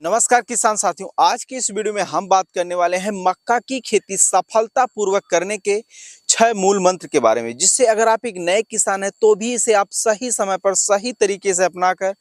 नमस्कार किसान साथियों, आज की इस वीडियो में हम बात करने वाले हैं मक्का की खेती सफलतापूर्वक करने के 6 मूल मंत्र के बारे में, जिससे अगर आप एक नए किसान हैं तो भी इसे आप सही समय पर सही तरीके से अपनाकर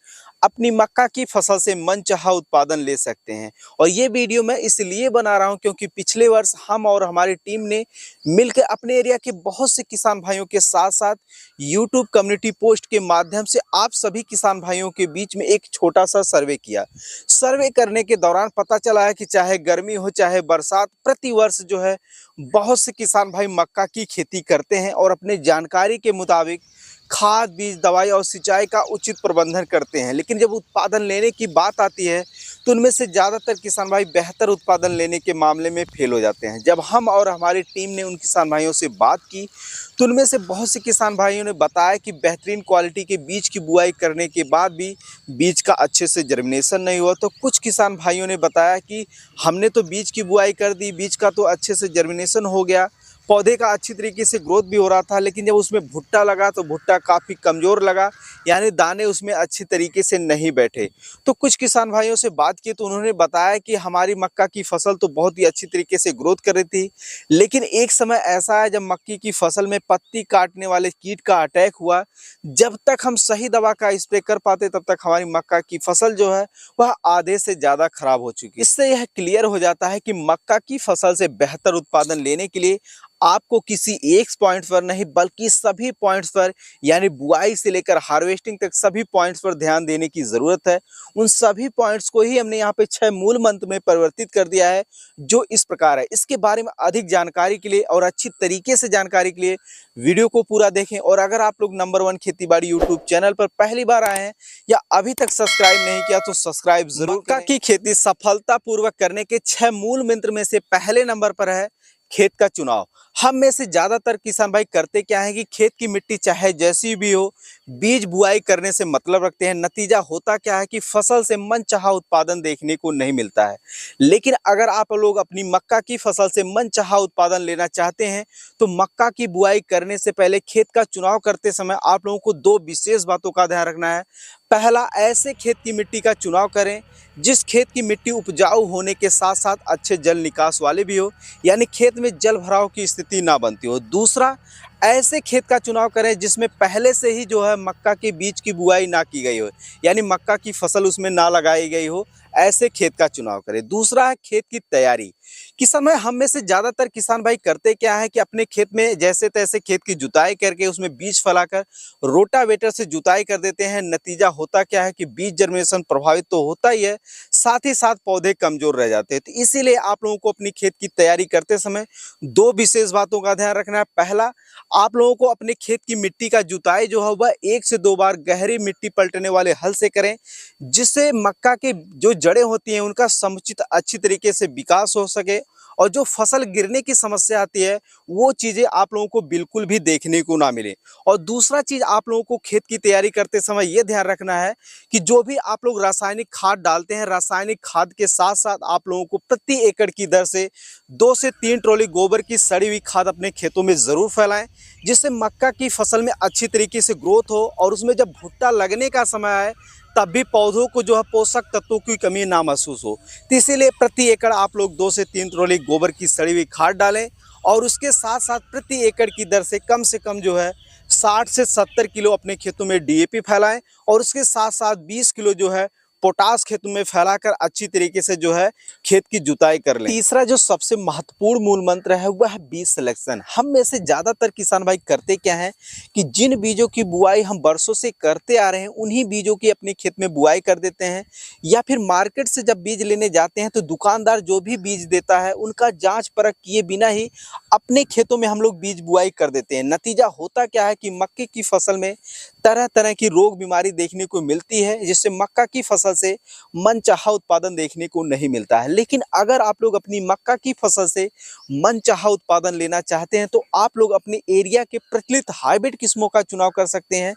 अपनी मक्का की फसल से मनचाहा उत्पादन ले सकते हैं। और ये वीडियो मैं इसलिए बना रहा हूं क्योंकि पिछले वर्ष हम और हमारी टीम ने मिलकर अपने एरिया के बहुत से किसान भाइयों के साथ साथ यूट्यूब कम्युनिटी पोस्ट के माध्यम से आप सभी किसान भाइयों के बीच में एक छोटा सा सर्वे किया। सर्वे करने के दौरान पता चला है कि चाहे गर्मी हो चाहे बरसात, प्रति वर्ष जो है बहुत से किसान भाई मक्का की खेती करते हैं और अपने जानकारी के मुताबिक खाद, बीज, दवाई और सिंचाई का उचित प्रबंधन करते हैं। लेकिन जब उत्पादन लेने की बात आती है तो उनमें से ज़्यादातर किसान भाई बेहतर उत्पादन लेने के मामले में फेल हो जाते हैं। जब हम और हमारी टीम ने उन किसान भाइयों से बात की तो उनमें से बहुत से किसान भाइयों ने बताया कि बेहतरीन क्वालिटी के बीज की बुआई करने के बाद भी बीज का अच्छे से जर्मिनेशन नहीं हुआ। तो कुछ किसान भाइयों ने बताया कि हमने तो बीज की बुआई कर दी, बीज का तो अच्छे से जर्मिनेशन हो गया, पौधे का अच्छी तरीके से ग्रोथ भी हो रहा था, लेकिन जब उसमें भुट्टा लगा तो भुट्टा काफ़ी कमज़ोर लगा, यानी दाने उसमें अच्छी तरीके से नहीं बैठे। तो कुछ किसान भाइयों से बात की तो उन्होंने बताया कि हमारी मक्का की फसल तो बहुत ही अच्छी तरीके से ग्रोथ कर रही थी, लेकिन एक समय ऐसा है जब मक्की की फसल में पत्ती काटने वाले कीट का अटैक हुआ। जब तक हम सही दवा का स्प्रे कर पाते तब तक हमारी मक्का की फसल जो है वह आधे से ज़्यादा खराब हो चुकी है। इससे यह क्लियर हो जाता है कि मक्का की फसल से बेहतर उत्पादन लेने के लिए आपको किसी एक पॉइंट पर नहीं बल्कि सभी पॉइंट्स पर, यानी बुआई से लेकर हार्वेस्टिंग तक सभी पॉइंट्स पर ध्यान देने की ज़रूरत है। उन सभी पॉइंट्स को ही हमने यहाँ पे 6 मूल मंत्र में परिवर्तित कर दिया है, जो इस प्रकार है। इसके बारे में अधिक जानकारी के लिए और अच्छी तरीके से जानकारी के लिए वीडियो को पूरा देखें। और अगर आप लोग नंबर 1 खेतीबाड़ी यूट्यूब चैनल पर पहली बार आए हैं या अभी तक सब्सक्राइब नहीं किया तो सब्सक्राइब जरूर करें। मक्का की खेती सफलतापूर्वक करने के 6 मूल मंत्र में से पहले नंबर पर है खेत का चुनाव। हम में से ज़्यादातर किसान भाई करते क्या है कि खेत की मिट्टी चाहे जैसी भी हो, बीज बुआई करने से मतलब रखते हैं। नतीजा होता क्या है कि फसल से मनचाहा उत्पादन देखने को नहीं मिलता है। लेकिन अगर आप लोग अपनी मक्का की फसल से मनचाहा उत्पादन लेना चाहते हैं तो मक्का की बुआई करने से पहले खेत का चुनाव करते समय आप लोगों को 2 विशेष बातों का ध्यान रखना है। पहला, ऐसे खेत की मिट्टी का चुनाव करें जिस खेत की मिट्टी उपजाऊ होने के साथ साथ अच्छे जल निकास वाले भी हो, यानी खेत में जल भराव की स्थिति ना बनती हो। दूसरा, ऐसे खेत का चुनाव करें जिसमें पहले से ही जो है मक्का के बीज की बुआई ना की गई हो, यानी मक्का की फसल उसमें ना लगाई गई हो। ऐसे खेत का चुनाव करें। दूसरा है खेत की तैयारी। किसान भाई, हम में से ज़्यादातर किसान भाई करते क्या है कि अपने खेत में जैसे तैसे खेत की जुताई करके उसमें बीज फैलाकर रोटावेटर से जुताई कर देते हैं। नतीजा होता क्या है कि बीज जर्मिनेशन प्रभावित तो होता ही है, साथ ही साथ पौधे कमजोर रह जाते हैं। तो इसीलिए आप लोगों को अपनी खेत की तैयारी करते समय 2 विशेष बातों का ध्यान रखना है। पहला, आप लोगों को अपने खेत की मिट्टी का जुताई जो है वह 1 से 2 बार गहरी मिट्टी पलटने वाले हल से करें, जिससे मक्का के जो जड़ें होती हैं उनका समुचित अच्छी तरीके से विकास हो सके और जो फसल गिरने की समस्या आती है वो चीज़ें आप लोगों को बिल्कुल भी देखने को ना मिले। और दूसरा चीज़, आप लोगों को खेत की तैयारी करते समय ये ध्यान रखना है कि जो भी आप लोग रासायनिक खाद डालते हैं, रासायनिक खाद के साथ साथ आप लोगों को प्रति एकड़ की दर से 2 से 3 ट्रॉली गोबर की सड़ी हुई खाद अपने खेतों में ज़रूर फैलाएं, जिससे मक्का की फसल में अच्छी तरीके से ग्रोथ हो और उसमें जब भुट्टा लगने का समय आए तब भी पौधों को जो है पोषक तत्वों की कमी ना महसूस हो। तो इसीलिए प्रति एकड़ आप लोग 2 से 3 ट्रॉली गोबर की सड़ी हुई खाद डालें और उसके साथ साथ प्रति एकड़ की दर से कम जो है 60 से 70 किलो अपने खेतों में डीएपी फैलाएं और उसके साथ साथ 20 किलो जो है पोटास खेतों में फैलाकर अच्छी तरीके से जो है खेत की जुताई कर लें। तीसरा जो सबसे महत्वपूर्ण मूल मंत्र है वह है बीज सिलेक्शन। हम में से ज़्यादातर किसान भाई करते क्या है कि जिन बीजों की बुआई हम बरसों से करते आ रहे हैं उन्हीं बीजों की अपने खेत में बुआई कर देते हैं, या फिर मार्केट से जब बीज लेने जाते हैं तो दुकानदार जो भी बीज देता है उनका जाँच परख किए बिना ही अपने खेतों में हम लोग बीज बुआई कर देते हैं। नतीजा होता क्या है कि मक्के की फसल में तरह तरह की रोग बीमारी देखने को मिलती है, जिससे मक्का की फसल से मनचाहा उत्पादन देखने को नहीं मिलता है। लेकिन अगर आप लोग अपनी मक्का की फसल से मनचाहा उत्पादन लेना चाहते हैं तो आप लोग अपने एरिया के प्रचलित हाइब्रिड किस्मों का चुनाव कर सकते हैं,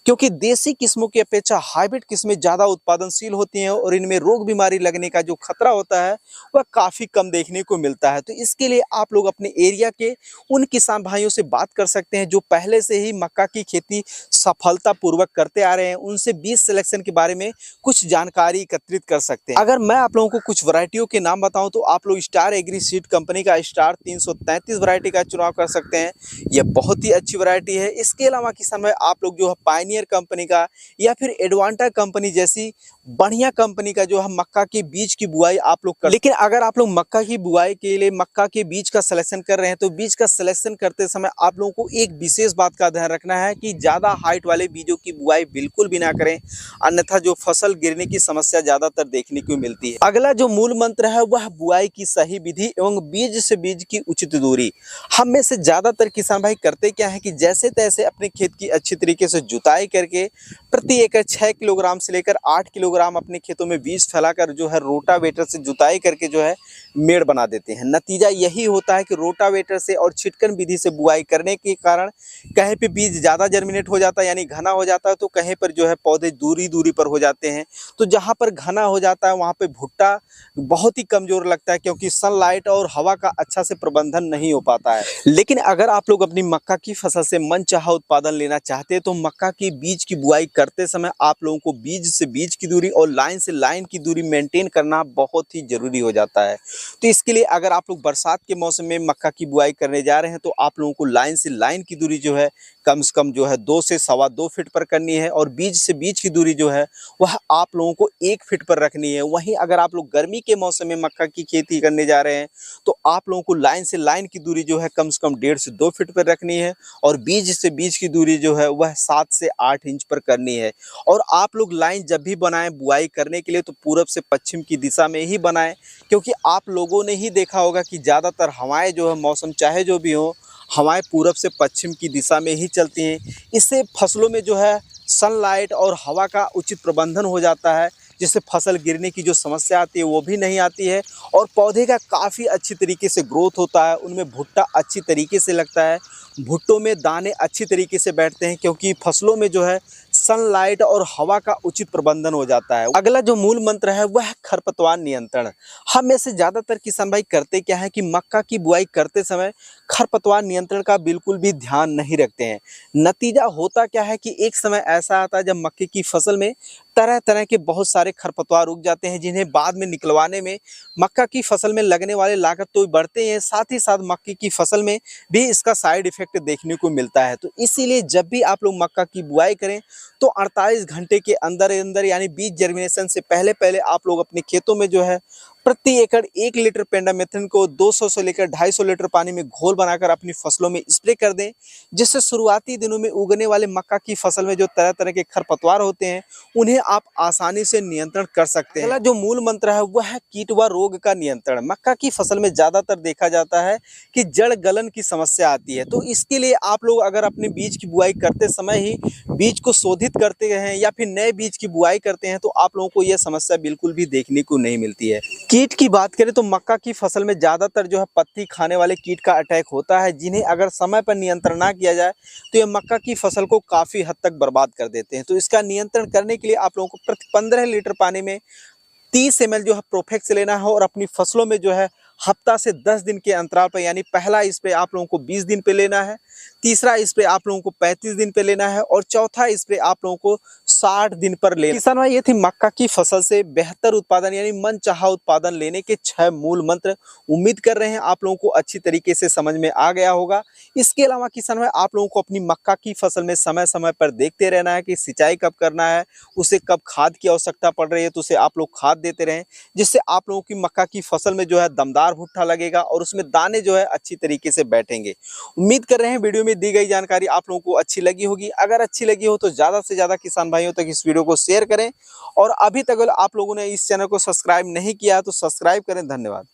क्योंकि देसी किस्मों की अपेक्षा हाइब्रिड किस्में ज़्यादा उत्पादनशील होती हैं और इनमें रोग बीमारी लगने का जो खतरा होता है वह काफ़ी कम देखने को मिलता है। तो इसके लिए आप लोग अपने एरिया के उन किसान भाइयों से बात कर सकते हैं जो पहले से ही मक्का की खेती सफलतापूर्वक करते आ रहे हैं उनसे बीज सिलेक्शन के बारे में कुछ जानकारी एकत्रित कर सकते हैं। अगर मैं आप लोगों को कुछ वैरायटियों के नाम बताऊं तो आप लोग स्टार एग्री सीड कंपनी का स्टार 333 वैरायटी का चुनाव कर सकते हैं। यह बहुत ही अच्छी वैरायटी है। इसके अलावा किसान भाई आप लोग जो है पायनियर कंपनी का या फिर एडवांटा कंपनी जैसी बढ़िया कंपनी का जो है मक्का के बीज की बुआई आप लोग कर। लेकिन अगर आप लोग मक्का की बुआई के लिए मक्का के बीज का सिलेक्शन कर रहे हैं तो बीज का सिलेक्शन करते समय आप लोगों को एक विशेष बात का ध्यान रखना है कि ज़्यादा हाइट वाले बीजों की बुआई बिल्कुल भी ना करें, अन्यथा जो फसल गिरने की समस्या ज़्यादातर देखने को मिलती है। अगला जो मूल मंत्र है वह बुआई की सही विधि एवं बीज से बीज की उचित दूरी। हम में से ज़्यादातर किसान भाई करते क्या है कि जैसे तैसे अपने खेत की अच्छी तरीके से जुताई करके प्रति एकड़ 6 किलोग्राम से लेकर 8 किलोग्राम अपने खेतों में बीज फैलाकर जो है रोटावेटर से जुताई करके जो है मेड़ बना देते हैं। नतीजा यही होता है कि रोटावेटर से और छिटकन विधि से बुआई करने के कारण कहीं पे बीज ज़्यादा जर्मिनेट हो जाता है यानी घना हो जाता है, तो कहीं पर जो है पौधे दूरी दूरी पर हो जाते हैं। तो जहाँ पर घना हो जाता है वहाँ पे भुट्टा बहुत ही कमज़ोर लगता है क्योंकि सनलाइट और हवा का अच्छा से प्रबंधन नहीं हो पाता है। लेकिन अगर आप लोग अपनी मक्का की फसल से मनचाहा उत्पादन लेना चाहते हैं तो मक्का की बीज की बुआई करते समय आप लोगों को बीज से बीज की दूरी और लाइन से लाइन की दूरी मेंटेन करना बहुत ही जरूरी हो जाता है। तो इसके लिए अगर आप लोग बरसात के मौसम में मक्का की बुआई करने जा रहे हैं तो आप लोगों को लाइन से लाइन की दूरी जो है कम से कम जो है 2 से 2.25 फीट पर करनी है और बीज से बीज की दूरी जो है वह आप लोगों को 1 फीट पर रखनी है। वहीं अगर आप लोग गर्मी के मौसम में मक्का की खेती करने जा रहे हैं तो आप लोगों को लाइन से लाइन की दूरी जो है कम से कम 1.5 से 2 फीट पर रखनी है और बीज से बीज की दूरी जो है वह 7 से 8 इंच पर करनी है। और आप लोग लाइन जब भी बनाएं बुआई करने के लिए तो पूरब से पश्चिम की दिशा में ही बनाएं, क्योंकि आप लोगों ने ही देखा होगा कि ज़्यादातर हवाएं जो है मौसम चाहे जो भी हो हवाएं पूरब से पश्चिम की दिशा में ही चलती हैं। इससे फसलों में जो है सनलाइट और हवा का उचित प्रबंधन हो जाता है, जिससे फसल गिरने की जो समस्या आती है वो भी नहीं आती है और पौधे का काफ़ी अच्छी तरीके से ग्रोथ होता है। उनमें भुट्टा अच्छी तरीके से लगता है, भुट्टों में दाने अच्छी तरीके से बैठते हैं क्योंकि फसलों में जो है सनलाइट और हवा का उचित प्रबंधन हो जाता है। अगला जो मूल मंत्र है वह है खरपतवार नियंत्रण। हम में से ज़्यादातर किसान भाई करते क्या है कि मक्का की बुआई करते समय खरपतवार नियंत्रण का बिल्कुल भी ध्यान नहीं रखते हैं। नतीजा होता क्या है कि एक समय ऐसा आता है जब मक्के की फसल में तरह तरह के बहुत सारे खरपतवार उग जाते हैं, जिन्हें बाद में निकलवाने में मक्का की फसल में लगने वाले लागत तो बढ़ते हैं, साथ ही साथ मक्के की फसल में भी इसका साइड इफेक्ट देखने को मिलता है। तो इसीलिए जब भी आप लोग मक्का की बुआई करें तो 48 घंटे के अंदर अंदर यानी बीज जर्मिनेशन से पहले पहले आप लोग अपने खेतों में जो है प्रति एकड़ 1 लीटर पेंडामेथ्रिन को 200 से लेकर 250 लीटर पानी में घोल बनाकर अपनी फसलों में स्प्रे कर दें, जिससे शुरुआती दिनों में उगने वाले मक्का की फसल में जो तरह तरह के खरपतवार होते हैं उन्हें आप आसानी से नियंत्रण कर सकते हैं। अगला जो मूल मंत्र है वह है कीट व रोग का नियंत्रण। मक्का की फसल में ज़्यादातर देखा जाता है कि जड़ गलन की समस्या आती है, तो इसके लिए आप लोग अगर अपने बीज की बुआई करते समय ही बीज को शोधित करते हैं या फिर नए बीज की बुआई करते हैं तो आप लोगों को यह समस्या बिल्कुल भी देखने को नहीं मिलती है। कीट की बात करें तो मक्का की फसल में ज़्यादातर जो है पत्ती खाने वाले कीट का अटैक होता है, जिन्हें अगर समय पर नियंत्रण ना किया जाए तो ये मक्का की फसल को काफ़ी हद तक बर्बाद कर देते हैं। तो इसका नियंत्रण करने के लिए आप लोगों को प्रति 15 लीटर पानी में 30 ml जो है प्रोफेक्स लेना है और अपनी फसलों में जो है हफ्ता से 10 दिन के अंतराल पर, यानी पहला स्प्रे आप लोगों को 20 दिन पे लेना है, तीसरा स्प्रे आप लोगों को 35 दिन पे लेना है और चौथा स्प्रे आप लोगों को 60 दिन पर लेना। किसान भाई ये थी मक्का की फसल से बेहतर उत्पादन यानी मनचाहा उत्पादन लेने के 6 मूल मंत्र। उम्मीद कर रहे हैं आप लोगों को अच्छी तरीके से समझ में आ गया होगा। इसके अलावा किसान भाई आप लोगों को अपनी मक्का की फसल में समय समय पर देखते रहना है कि सिंचाई कब करना है, उसे कब खाद की आवश्यकता पड़ रही है तो उसे आप लोग खाद देते रहें, जिससे आप लोगों की मक्का की फसल में जो है दमदार भुट्टा लगेगा और उसमें दाने जो है अच्छी तरीके से बैठेंगे। उम्मीद कर रहे हैं वीडियो में दी गई जानकारी आप लोगों को अच्छी लगी होगी। अगर अच्छी लगी हो तो ज़्यादा से ज़्यादा किसान भाइयों तक इस वीडियो को शेयर करें और अभी तक आप लोगों ने इस चैनल को सब्सक्राइब नहीं किया तो सब्सक्राइब करें। धन्यवाद।